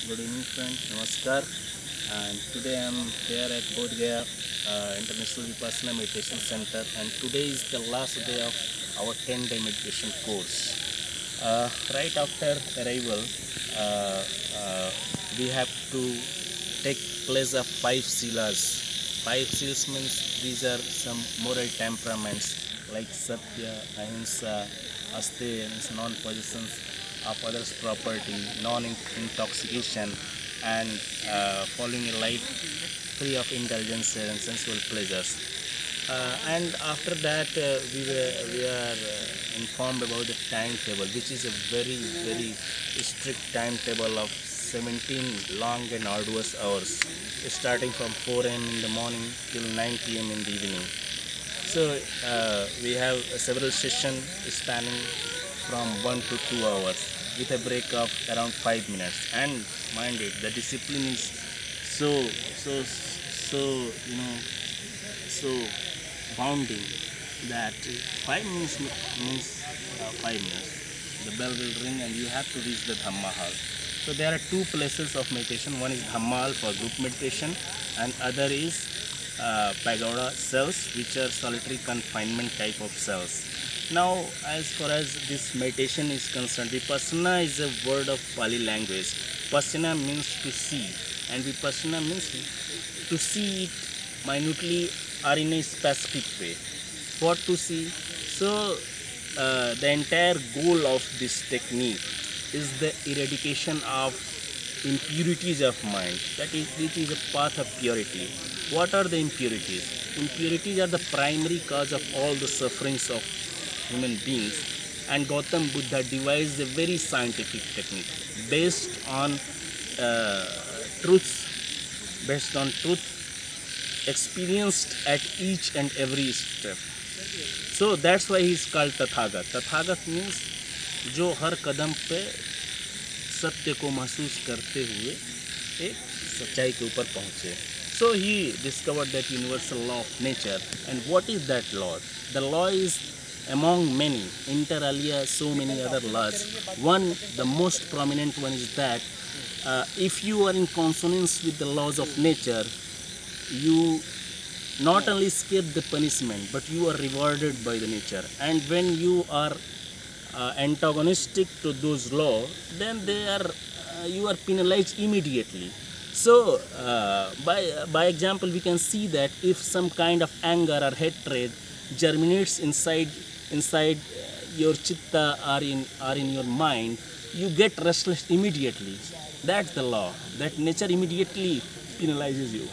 Good evening, friend. Namaskar. And today I am here at Bodhgaya International Vipassana Meditation Center. And today is the last day of our 10-day meditation course. Right after arrival, uh, uh, we have to take place of 5 silas. 5 sils means these are some moral temperaments like Satya, Ahimsa, Asteya means non-possession of others' property, non-intoxication, and following a life free of indulgence and sensual pleasures. And after that, we are informed about the timetable, which is a very strict timetable of 17 long and arduous hours, starting from 4 a.m. in the morning till 9 p.m. in the evening. So we have several sessions spanning from 1 to 2 hours with a break of around 5 minutes. And mind it, the discipline is so so bounding that 5 minutes means 5 minutes. The bell will ring and you have to reach the Dhamma hall. So there are two places of meditation. One is Dhamma hall for group meditation, and other is pagoda cells, which are solitary confinement type of cells. Now, as far as this meditation is concerned, Vipassana is a word of Pali language. Pasana means to see, and Vipassana means to see it minutely or in a specific way. What to see? So, the entire goal of this technique is the eradication of impurities of mind. That is, it is a path of purity. What are the impurities? Impurities are the primary cause of all the sufferings of human beings, and Gautam Buddha devised a very scientific technique based on truth experienced at each and every step. So that's why he is called Tathagat. Tathagat means जो हर कदम पे सत्य को महसूस करते हुए एक सच्चाई के ऊपर पहुँचे. So he discovered that universal law of nature. And what is that law? The law is among many, inter alia, so many other laws. One, the most prominent one is that if you are in consonance with the laws of nature, you not only escape the punishment, but you are rewarded by the nature. And when you are antagonistic to those laws, then you are penalized immediately. So by example, we can see that if some kind of anger or hatred germinates inside your chitta or in your mind, you get restless immediately. That's the law, that nature immediately penalizes you.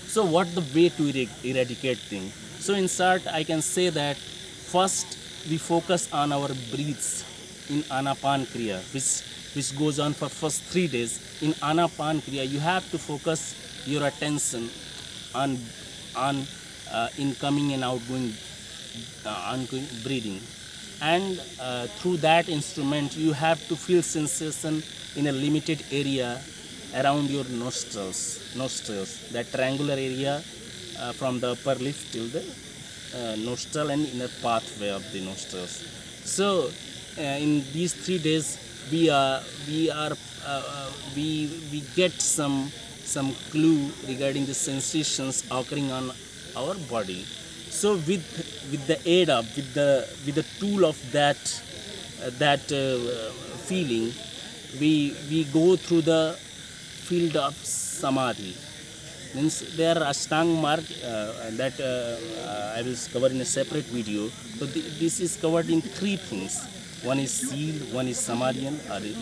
So what the way to eradicate thing? So in short, I can say that first we focus on our breaths in Anapan Kriya, which goes on for first 3 days. In Anapan Kriya, you have to focus your attention on incoming and outgoing ongoing breathing, and through that instrument you have to feel sensation in a limited area around your nostrils, that triangular area from the upper lip till the nostril and inner pathway of the nostrils. So in these 3 days we get some clue regarding the sensations occurring on our body. So with the aid of with the tool of that feeling, we go through the field of samadhi. Means there are ashtang mark that I will cover in a separate video. So this is covered in 3 things. One is seal, one is samadhi, and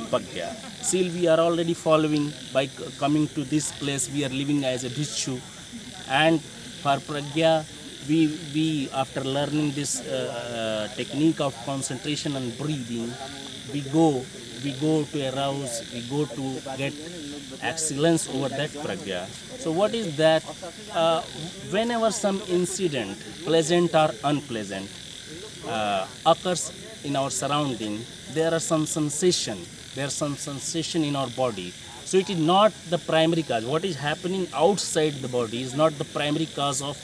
Bodhgaya. Seal we are already following by coming to this place. We are living as a bhikshu, and for pragya, we after learning this technique of concentration and breathing, we go to arouse, we go to get excellence over that pragya. So what is that? Whenever some incident, pleasant or unpleasant, occurs in our surrounding, there are some sensation in our body. So it is not the primary cause. What is happening outside the body is not the primary cause of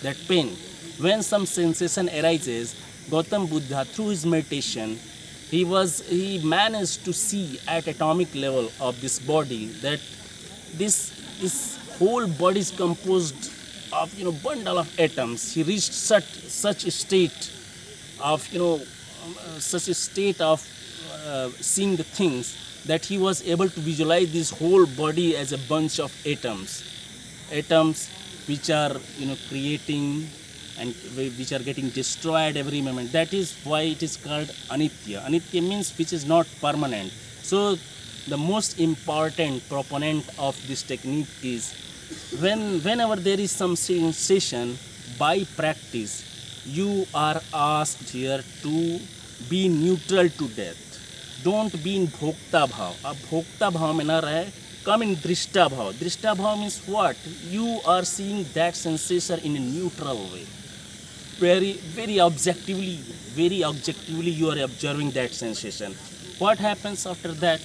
that pain. When some sensation arises, Gautam Buddha, through his meditation, he managed to see at atomic level of this body that this whole body is composed of bundle of atoms. He reached such a state of such a state of seeing the things that he was able to visualize this whole body as a bunch of atoms which are creating and which are getting destroyed every moment. That is why it is called anitya. Anitya means which is not permanent. So the most important proponent of this technique is whenever there is some sensation, by practice you are asked here to be neutral to death. Don't be in bhokta bhav. अब भोक्ता भाव में ना रहे, come in drishta bhav. Drishta bhav means what? You are seeing that sensation in a neutral way. Very objectively you are observing that sensation. What happens after that?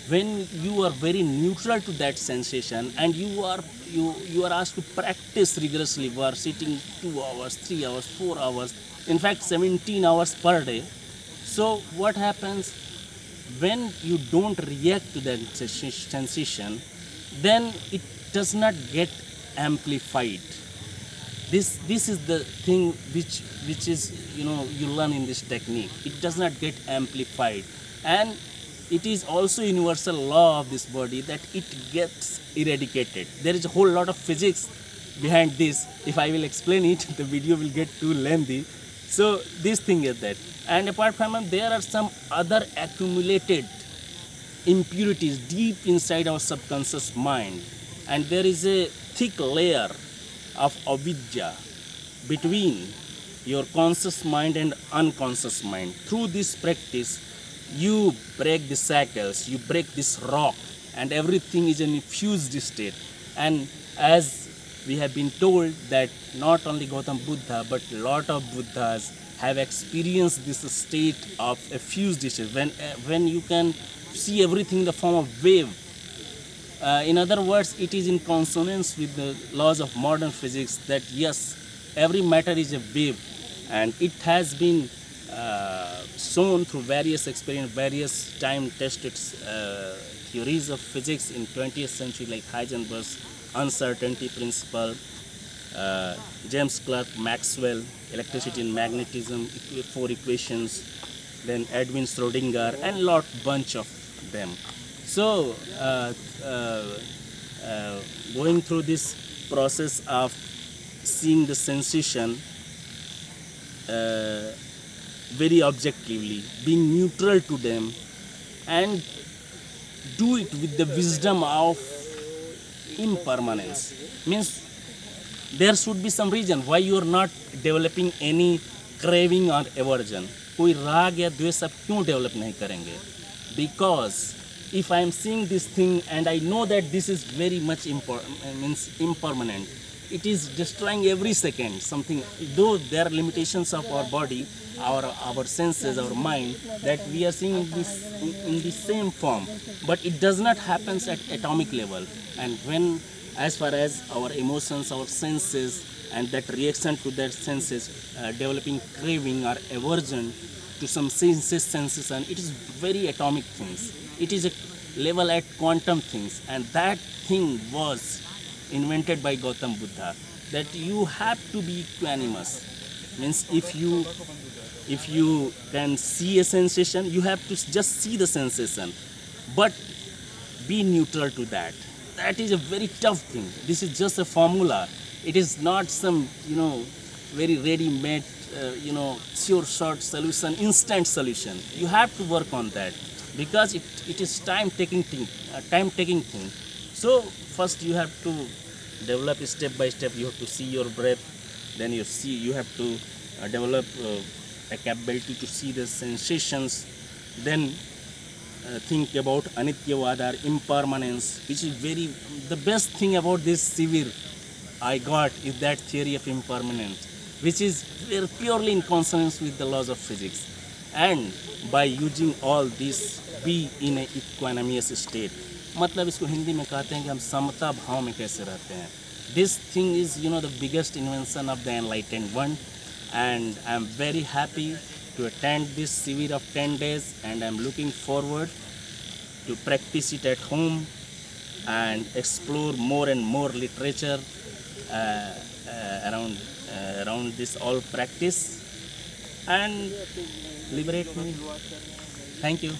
When you are very neutral to that sensation and you are asked to practice rigorously, you are sitting 2 hours, 3 hours, 4 hours, in fact 17 hours per day. So what happens when you don't react to that sensation? Then it does not get amplified. This is the thing which is you learn in this technique. It does not get amplified, and it is also universal law of this body that it gets eradicated. There is a whole lot of physics behind this. If I will explain it, the video will get too lengthy. So this thing is that, and apart from that, there are some other accumulated impurities deep inside our subconscious mind, and there is a thick layer of avidya between your conscious mind and unconscious mind. Through this practice, you break the cycles, you break this rock, and everything is in a fused state. And as we have been told that not only Gautam Buddha but a lot of Buddhas have experienced this state of a fused state, when you can see everything in the form of wave. In other words, it is in consonance with the laws of modern physics that yes, every matter is a wave, and it has been shown through various experiments, various time-tested theories of physics in 20th century, like Heisenberg's uncertainty principle, James Clerk Maxwell, electricity and magnetism, 4 equations, then Edwin Schrodinger, and bunch of them. So going through this process of seeing the sensation very objectively, being neutral to them, and do it with the wisdom of impermanence, means there should be some reason why you are not developing any craving or aversion. कोई राग या द्वेष आप क्यों develop नहीं करेंगे? Because if I am seeing this thing and I know that this is very much impermanent, it is destroying every second something. Though there are limitations of our body, our senses, our mind, that we are seeing in the same form, but it does not happen at atomic level. And when, as far as our emotions, our senses, and that reaction to that senses, developing craving or aversion to some sensation, it is very atomic things. It is a level at quantum things, and that thing was invented by Gautam Buddha, that you have to be equanimous. Means if you can see a sensation, you have to just see the sensation, but be neutral to that. That is a very tough thing. This is just a formula. It is not some very ready-made sure short solution, instant solution. You have to work on that, because it is time-taking thing. So first you have to develop step by step. You have to see your breath, then you have to develop a capability to see the sensations, then think about anityavada, impermanence, which is the best thing about this Sivir I got is that theory of impermanence, which is very purely in consonance with the laws of physics. And by using all this, be in a equanimous state. मतलब इसको हिंदी में कहते हैं कि हम समता भाव में कैसे रहते हैं. This thing is the biggest invention of the enlightened one, and I am very happy to attend this severe of 10 days, and I'm looking forward to practice it at home and explore more and more literature around this all practice and liberate me. Thank you.